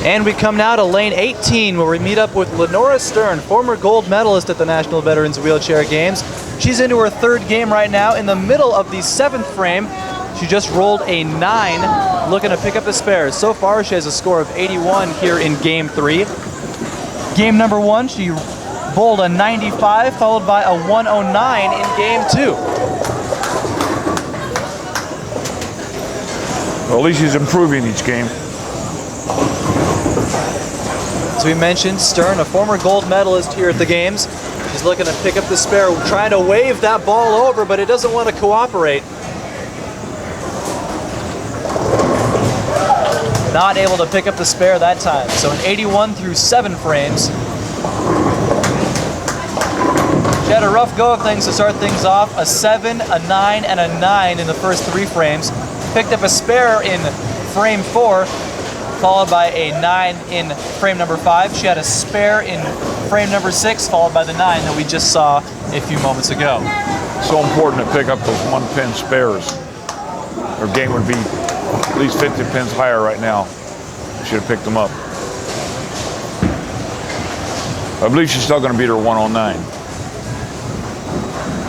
And we come now to lane 18, where we meet up with Lenora Stern, former gold medalist at the National Veterans Wheelchair Games. She's into her third game right now, in the middle of the 7th frame. She just rolled a 9, looking to pick up the spares. So far, she has a score of 81 here in game 3. Game number 1, she bowled a 95, followed by a 109 in game 2. Well, at least she's improving each game. As we mentioned, Stern, a former gold medalist here at the games. She's looking to pick up the spare, trying to wave that ball over, but it doesn't want to cooperate. Not able to pick up the spare that time. So an 81 through 7 frames. She had a rough go of things to start things off. A 7, a 9, and a 9 in the first 3 frames. Picked up a spare in frame 4, followed by a 9 in frame number 5. She had a spare in frame number 6, followed by the 9 that we just saw a few moments ago. So important to pick up those 1-pin spares. Her game would be at least 50 pins higher right now. Should have picked them up. I believe she's still going to beat her 109.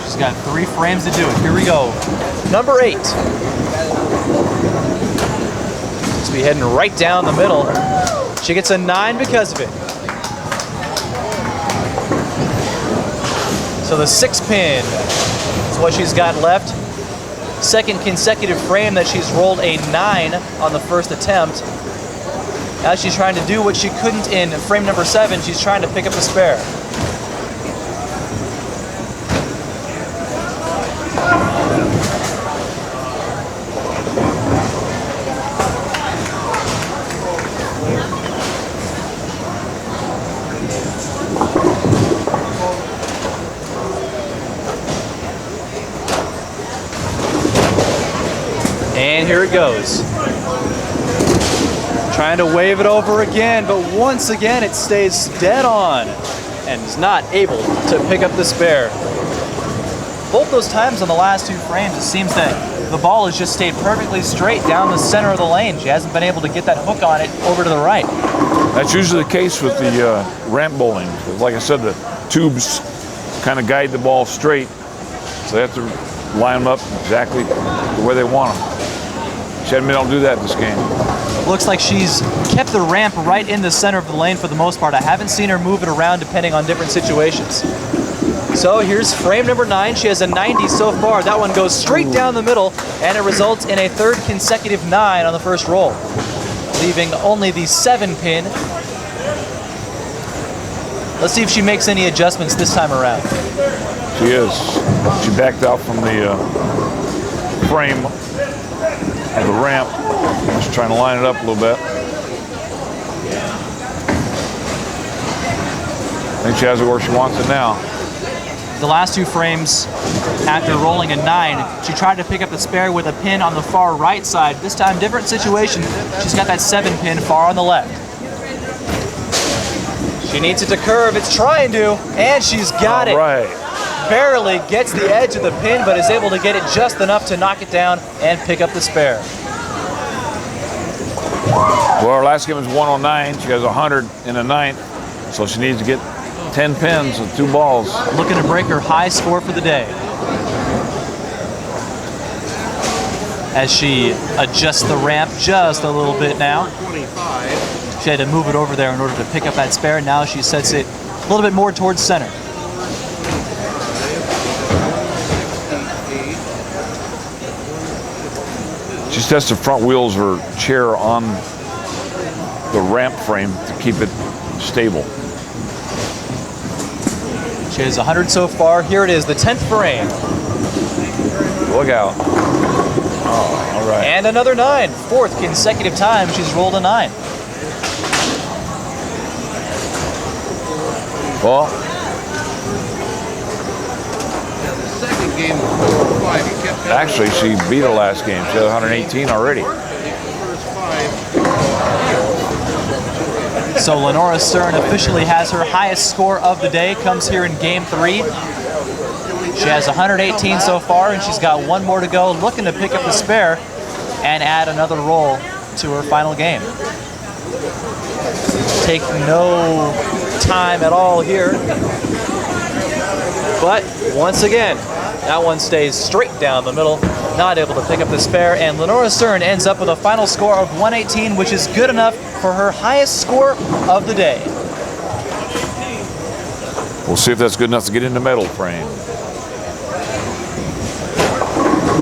She's got 3 frames to do it. Here we go. Number 8. She'll be heading right down the middle. She gets a 9 because of it. So the 6-pin is what she's got left. Second consecutive frame that she's rolled a 9 on the first attempt. Now she's trying to do what she couldn't in frame number 7. She's trying to pick up the spare. And here it goes. Trying to wave it over again, but once again it stays dead on and is not able to pick up the spare. Both those times on the last 2 frames, it seems that the ball has just stayed perfectly straight down the center of the lane. She hasn't been able to get that hook on it over to the right. That's usually the case with the ramp bowling. Like I said, the tubes kind of guide the ball straight, so they have to line them up exactly the way they want them. She hasn't been able to do that in this game. Looks like she's kept the ramp right in the center of the lane for the most part. I haven't seen her move it around depending on different situations. So here's frame number 9. She has a 90 so far. That one goes straight down the middle, and it results in a 3rd consecutive 9 on the first roll, leaving only the 7-pin. Let's see if she makes any adjustments this time around. She is. She backed out from the frame of the ramp. Just trying to line it up a little bit. I think she has it where she wants it now. The last 2 frames, after rolling a 9, she tried to pick up the spare with a pin on the far right side. This time, different situation. She's got that 7-pin far on the left. She needs it to curve. It's trying to, and she's got it. Right. Barely gets the edge of the pin, but is able to get it just enough to knock it down and pick up the spare. Well, her last game was 109. She has 100 in the 9th, so she needs to get 10 pins with 2 balls. Looking to break her high score for the day. As she adjusts the ramp just a little bit now. She had to move it over there in order to pick up that spare. Now she sets it a little bit more towards center. She sets the front wheels of her chair on the ramp frame to keep it stable. She has 100 so far. Here it is, the 10th frame. Look out. Oh, all right. And another 9. 4th consecutive time she's rolled a 9. Well, second game, actually, she beat her last game. She had 118 already. So Lenora Stern officially has her highest score of the day. Comes here in game 3. She has 118 so far, and she's got 1 more to go. Looking to pick up the spare and add another roll to her final game. Take no time at all here. But once again, that one stays straight down the middle, not able to pick up the spare, and Lenora Stern ends up with a final score of 118, which is good enough for her highest score of the day. We'll see if that's good enough to get in the medal frame.